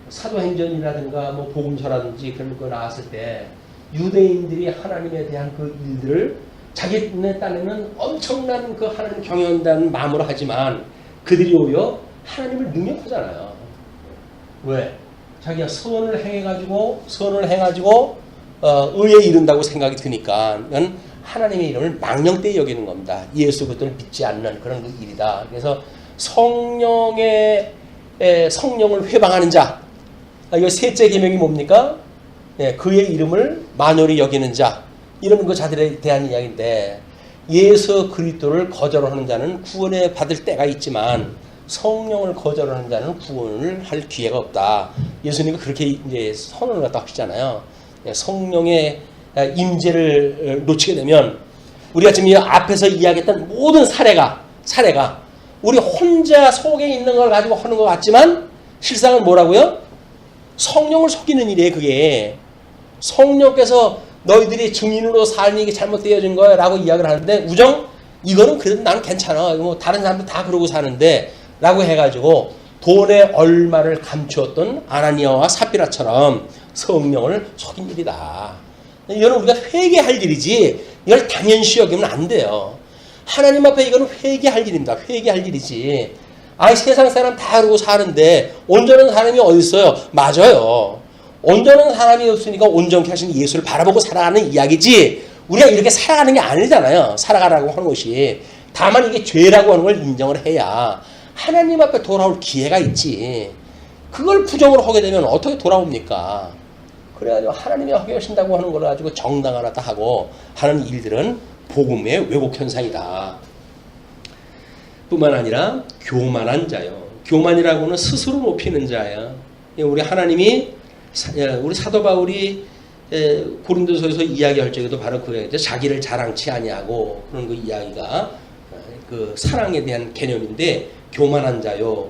사도행전이라든가 복음서라든지 그런 거 나왔을 때 유대인들이 하나님에 대한 그 일들을 자기네 딴에는 엄청난 그 하나님 경외한다는 마음으로 하지만 그들이 오히려 하나님을 능욕하잖아요. 왜? 자기가 선을 행해가지고 의에 이른다고 생각이 드니까 그건 하나님의 이름을 망령되이 여기는 겁니다. 예수 그리스도를 믿지 않는 그런 일이다. 그래서 성령을 회방하는 자, 이거 셋째 계명이 뭡니까? 그의 이름을 만홀히 여기는 자, 이런 그 자들에 대한 이야기인데 예수 그리스도를 거절하는 자는 구원을 받을 때가 있지만 성령을 거절하는 자는 구원을 할 기회가 없다. 예수님이 그렇게 이제 선언을 갖다 하시잖아요. 성령의 임재를 놓치게 되면 우리가 지금 이 앞에서 이야기했던 모든 사례가 우리 혼자 속에 있는 걸 가지고 하는 것 같지만 실상은 뭐라고요? 성령을 속이는 일이에요. 그게 성령께서 너희들이 증인으로 삶이 잘못되어진 거야 라고 이야기를 하는데 이거는 그래도 나는 괜찮아. 다른 사람들 다 그러고 사는데 라고 해가지고 돈의 얼마를 감추었던 아나니아와 삽비라처럼 성령을 속인 일이다. 이거는 우리가 회개할 일이지 이걸 당연시 여기면 안 돼요. 하나님 앞에 이거는 회개할 일입니다. 회개할 일이지. 세상 사람 다 그러고 사는데 온전한 사람이 어디 있어요? 맞아요. 온전한 사람이 없으니까 온전케 하신 예수를 바라보고 살아가는 이야기지 우리가 이렇게 살아가는 게 아니잖아요. 살아가라고 하는 것이. 다만 이게 죄라고 하는 걸 인정을 해야 하나님 앞에 돌아올 기회가 있지. 그걸 부정으로 하게 되면 어떻게 돌아옵니까? 그래가지고 하나님이 하게 하신다고 하는 걸 가지고 정당하다 하고 하는 일들은 복음의 왜곡 현상이다. 뿐만 아니라 교만한 자요. 교만이라고는 스스로 높이는 자야. 우리 하나님이 우리 사도 바울이 고린도서에서 이야기할 적에도 바로 그게 자기를 자랑치 아니하고 그런 그 이야기가 그 사랑에 대한 개념인데 교만한 자요.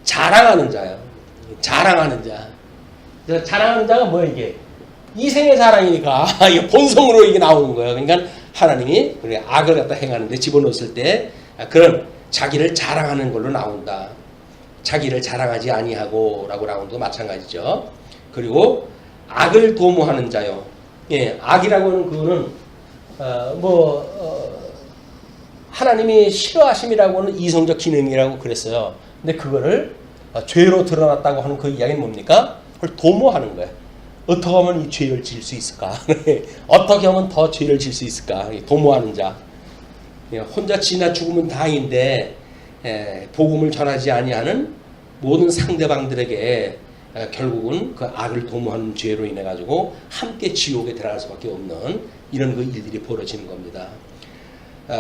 자랑하는 자요. 자랑하는 자. 자랑하는 자가 뭐야 이게? 이생의 자랑이니까 이게 본성으로 이게 나오는 거예요. 그러니까 하나님이 악을 갖다 행하는데 집어넣었을 때 그런 자기를 자랑하는 걸로 나온다. 자기를 자랑하지 아니하고 라고 나오는 것도 마찬가지죠. 그리고 악을 도모하는 자요. 예, 악이라고 하는 그거는 하나님이 싫어하심이라고 하는 이성적 기능이라고 그랬어요. 근데 그거를 죄로 드러났다고 하는 그 이야기는 뭡니까? 그걸 도모하는 거예요. 어떻게 하면 이 죄를 지을 수 있을까? 어떻게 하면 더 죄를 지을 수 있을까? 도모하는 자. 혼자 지나 죽으면 다행인데 복음을 전하지 아니하는 모든 상대방들에게 결국은 그 악을 도모하는 죄로 인해 가지고 함께 지옥에 들어갈 수밖에 없는 이런 그 일들이 벌어지는 겁니다.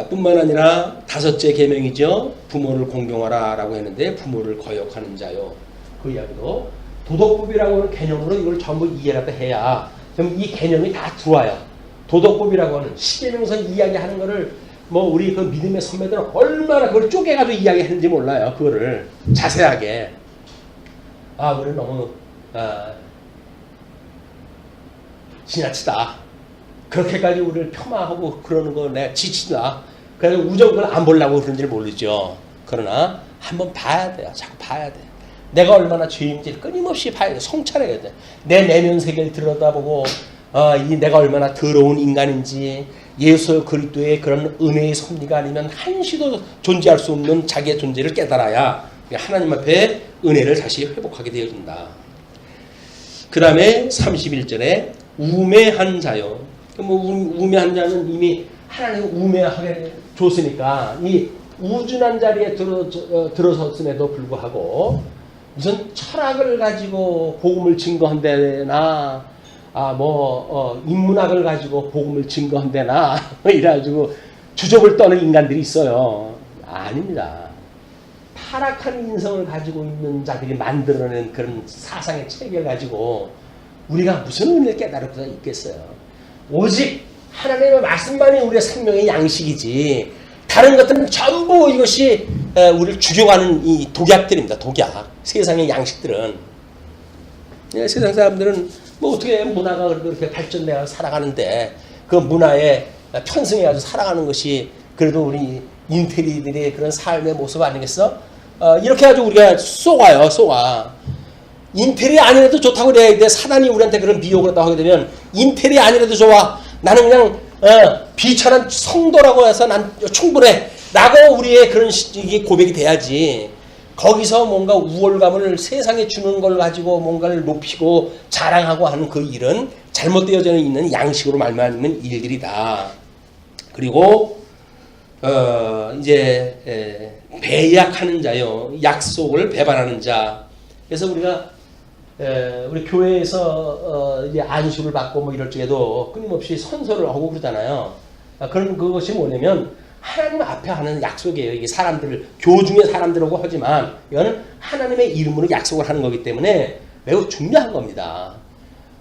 뿐만 아니라 다섯째 계명이죠. 부모를 공경하라라고 했는데 부모를 거역하는 자요. 그 이야기도 도덕법이라고 하는 개념으로 이걸 전부 이해를 해야 그럼 이 개념이 다 들어와요. 도덕법이라고 하는 십계명서 이야기하는 거를 우리 그 믿음의 선배들은 얼마나 그걸 쪼개가지고 이야기했는지 몰라요. 그거를 자세하게. 우리 너무 지나치다. 그렇게까지 우리를 폄하하고 그러는 거 내가 지치다. 그래서 우정을 안 보려고 그런지를 모르죠. 그러나 한번 봐야 돼요. 자꾸 봐야 돼. 내가 얼마나 죄인지를 끊임없이 봐야 돼. 성찰해야 돼. 내 내면 세계를 들여다보고 내가 얼마나 더러운 인간인지 예수 그리스도의 그런 은혜의 섭리가 아니면 한시도 존재할 수 없는 자기의 존재를 깨달아야 하나님 앞에 은혜를 다시 회복하게 되어진다. 그 다음에 31절에 우매한 자요. 우매한 자는 이미 하나님 우매하게 줬으니까 이 우준한 자리에 들어섰음에도 불구하고 무슨 철학을 가지고 복음을 증거한다나 인문학을 가지고 복음을 증거한다나 이래가지고 주접을 떠는 인간들이 있어요. 아닙니다. 타락한 인성을 가지고 있는 자들이 만들어낸 그런 사상의 체계를 가지고 우리가 무슨 의미를 깨달을 수가 있겠어요. 오직 하나님의 말씀만이 우리의 생명의 양식이지 다른 것들은 전부 이것이 우리를 죽여가는 이 독약들입니다. 독약. 세상의 양식들은. 세상 사람들은 어떻게 문화가 그렇게 발전되어 살아가는데 그 문화에 편승해가지고 살아가는 것이 그래도 우리 인테리들의 그런 삶의 모습 아니겠어? 이렇게 해가지고 우리가 속아. 인테리어 아니라도 좋다고 그래야 돼. 사단이 우리한테 그런 미혹을 하게 되면 인테리어 아니라도 좋아. 나는 그냥 비천한 성도라고 해서 난 충분해. 라고 우리의 그런 이게 고백이 돼야지. 거기서 뭔가 우월감을 세상에 주는 걸 가지고 뭔가를 높이고 자랑하고 하는 그 일은 잘못되어져 있는 양식으로 말미암는 일들이다. 그리고 이제 배약하는 자요, 약속을 배반하는 자. 그래서 우리가 우리 교회에서 이제 안수를 받고 뭐 이럴 적에도 끊임없이 선서를 하고 그러잖아요. 그런 그것이 뭐냐면 하나님 앞에 하는 약속이에요. 이게 사람들, 교중의 사람들하고 하지만 이거는 하나님의 이름으로 약속을 하는 거기 때문에 매우 중요한 겁니다.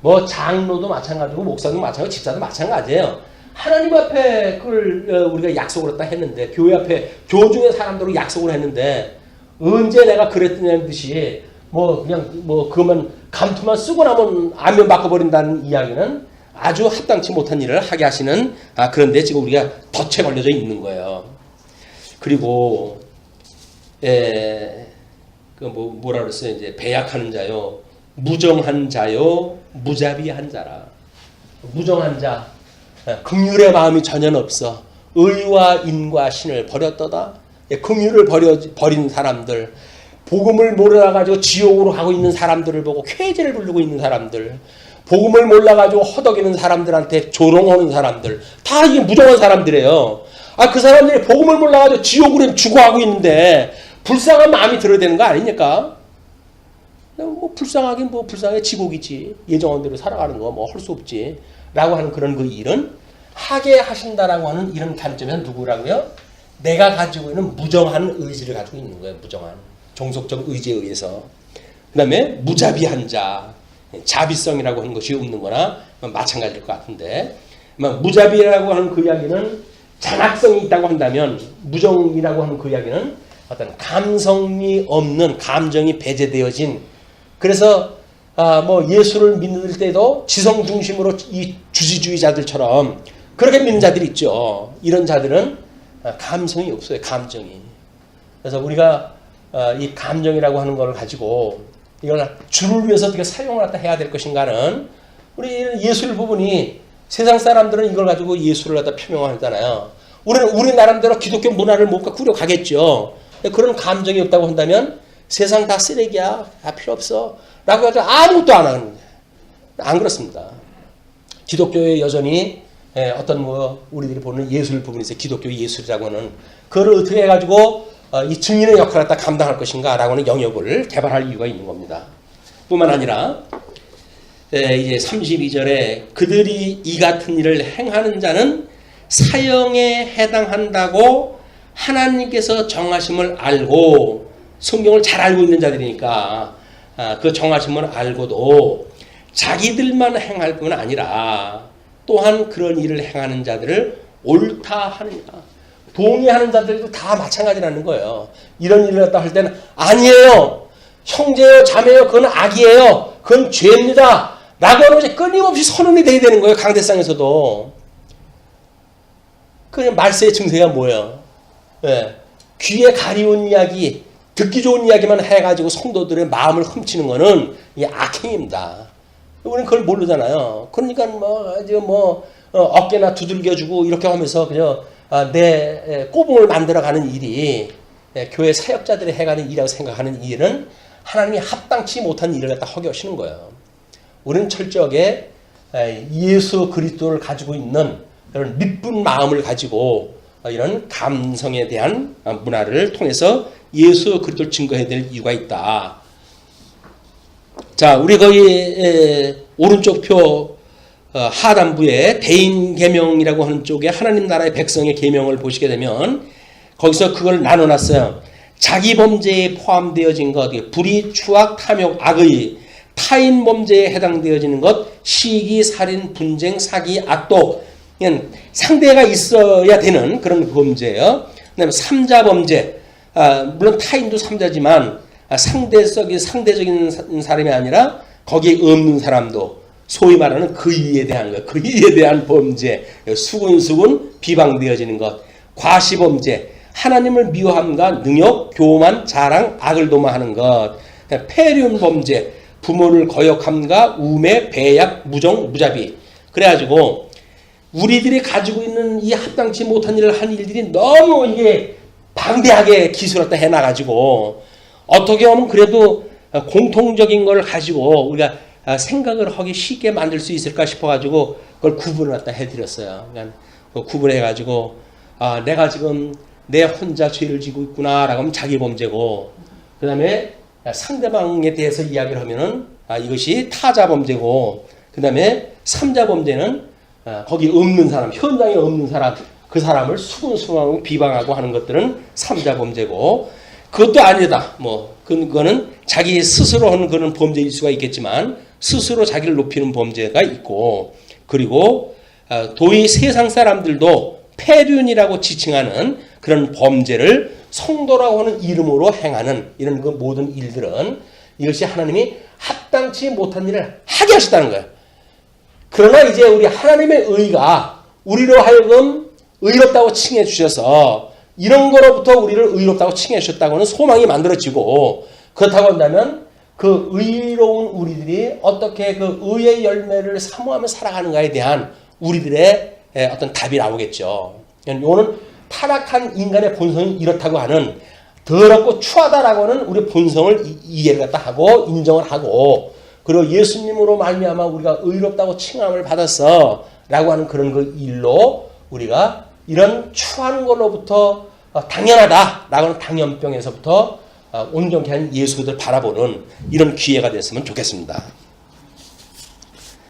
뭐 장로도 마찬가지고 목사도 마찬가지고 집사도 마찬가지예요. 하나님 앞에 그걸 우리가 약속을 했다 했는데, 교회 앞에 교중의 사람들로 약속을 했는데 언제 내가 그랬느냐는 듯이 뭐 그냥 뭐 그것만 감투만 쓰고 나면 안면 바꿔버린다는 이야기는 아주 합당치 못한 일을 하게 하시는 그런데 지금 우리가 덫에 걸려져 있는 거예요. 그리고 뭐라 그랬어요? 이제 배약하는 자요, 무정한 자요, 무자비한 자라. 무정한 자, 긍휼의 마음이 전혀 없어. 의와 인과 신을 버렸도다. 긍휼을 버린 사람들, 복음을 몰라가지고 지옥으로 가고 있는 사람들을 보고 쾌재를 부르고 있는 사람들, 복음을 몰라가지고 허덕이는 사람들한테 조롱하는 사람들, 다 이게 무정한 사람들이에요. 그 사람들이 복음을 몰라가지고 지옥으로 죽어가고 있는데 불쌍한 마음이 들어야 되는 거 아닙니까? 뭐 불쌍하긴 뭐 불쌍해, 지옥이지. 예정한 대로 살아가는 거 뭐 할 수 없지. 라고 하는 그런 그 일은 하게 하신다라고 하는 이런 관점에서 누구라고요? 내가 가지고 있는 무정한 의지를 가지고 있는 거예요. 무정한. 종속적 의지에 의해서. 그 다음에 무자비한 자, 자비성이라고 하는 것이 없는 거나 마찬가지일 것 같은데, 무자비라고 하는 그 이야기는 잔악성이 있다고 한다면, 무정이라고 하는 그 이야기는 어떤 감성이 없는, 감정이 배제되어진, 그래서 뭐 예수를 믿을 때도 지성 중심으로 이 주지주의자들처럼 그렇게 믿는 자들이 있죠. 이런 자들은 감성이 없어요. 감정이. 그래서 우리가 이 감정이라고 하는 걸 가지고 이걸 주를 위해서 어떻게 사용을 해야 될 것인가는, 우리 예술 부분이 세상 사람들은 이걸 가지고 예술을 갖다 표명하잖아요. 우리 나름대로 기독교 문화를 뭔가 꾸려가겠죠. 그런 감정이 없다고 한다면 세상 다 쓰레기야, 다 필요 없어 라고 해서 아무것도 안 하는 거예요. 안 그렇습니다. 기독교에 여전히 어떤 뭐 우리들이 보는 예술 부분이 있어요. 기독교 예술이라고 하는 그걸 어떻게 해가지고 이 증인의 역할을 갖다 감당할 것인가 라고 하는 영역을 개발할 이유가 있는 겁니다. 뿐만 아니라 이제 32절에 그들이 이 같은 일을 행하는 자는 사형에 해당한다고 하나님께서 정하심을 알고, 성경을 잘 알고 있는 자들이니까 그 정하심을 알고도 자기들만 행할 뿐 아니라 또한 그런 일을 행하는 자들을 옳다 하느냐, 동의하는 자들도 다 마찬가지라는 거예요. 이런 일을 갖다 할 때는 아니에요, 형제요 자매요 그건 악이에요, 그건 죄입니다 라고 하는 끊임없이 선언이 돼야 되는 거예요. 강대상에서도. 그 말세의 증세가 뭐예요? 귀에 가리운 이야기, 듣기 좋은 이야기만 해가지고 성도들의 마음을 훔치는 거는 이게 악행입니다. 우리는 그걸 모르잖아요. 그러니까 어깨나 두들겨주고 이렇게 하면서 그냥 내 꼬붕을 만들어가는 일이 교회 사역자들이 해가는 일이라고 생각하는 일은 하나님이 합당치 못한 일을 갖다 하게 하시는 거예요. 우리는 철저하게 예수 그리스도를 가지고 있는 그런 믿분 마음을 가지고 이런 감성에 대한 문화를 통해서 예수 그리스도를 증거해야 될 이유가 있다. 자, 우리 거기 오른쪽 표 하단부에 대인 계명이라고 하는 쪽에 하나님 나라의 백성의 계명을 보시게 되면 거기서 그걸 나눠놨어요. 자기 범죄에 포함되어진 것, 불의, 추악, 탐욕, 악의, 타인 범죄에 해당되어지는 것, 시기, 살인, 분쟁, 사기, 악독, 상대가 있어야 되는 그런 범죄예요. 그다음에 삼자 범죄, 물론 타인도 삼자지만 상대적인 사람이 아니라 거기에 없는 사람도, 소위 말하는 의에 대한 것, 의에 대한 범죄, 수군수군 비방되어지는 것, 과시범죄, 하나님을 미워함과 능욕, 교만, 자랑, 악을 도모하는 것, 폐륜 범죄, 부모를 거역함과 우매, 배약, 무정, 무자비. 그래가지고 우리들이 가지고 있는 이 합당치 못한 일을 한 일들이 너무 이게 방대하게 기술했다 해놔가지고 어떻게 하면 그래도 공통적인 걸 가지고 우리가 생각을 하기 쉽게 만들 수 있을까 싶어가지고 그걸 구분을 갖다 해드렸어요. 그러니까 구분해가지고 내가 지금 내 혼자 죄를 지고 있구나라고 하면 자기 범죄고, 그 다음에 상대방에 대해서 이야기를 하면은 이것이 타자 범죄고, 그 다음에 삼자 범죄는 거기 없는 사람, 현장에 없는 사람, 그 사람을 수군수군하고 비방하고 하는 것들은 삼자 범죄고, 그것도 아니다. 뭐 그거는 자기 스스로 하는 그런 범죄일 수가 있겠지만 스스로 자기를 높이는 범죄가 있고, 그리고 도의 세상 사람들도 폐륜이라고 지칭하는 그런 범죄를 성도라고 하는 이름으로 행하는 이런 그 모든 일들은 이것이 하나님이 합당치 못한 일을 하게 하셨다는 거예요. 그러나 이제 우리 하나님의 의가 우리로 하여금 의롭다고 칭해 주셔서 이런 거로부터 우리를 의롭다고 칭해 주셨다고는 소망이 만들어지고, 그렇다고 한다면 그 의로운 우리들이 어떻게 그 의의 열매를 사모하며 살아가는가에 대한 우리들의 어떤 답이 나오겠죠. 이거는 타락한 인간의 본성이 이렇다고 하는, 더럽고 추하다라고 하는 우리 본성을 이해를 갖다 하고 인정을 하고, 그리고 예수님으로 말미암아 우리가 의롭다고 칭함을 받았어 라고 하는 그런 그 일로 우리가 이런 추한 걸로부터 당연하다라고 하는 당연병에서부터 온전케 한 예수를 바라보는 이런 기회가 됐으면 좋겠습니다.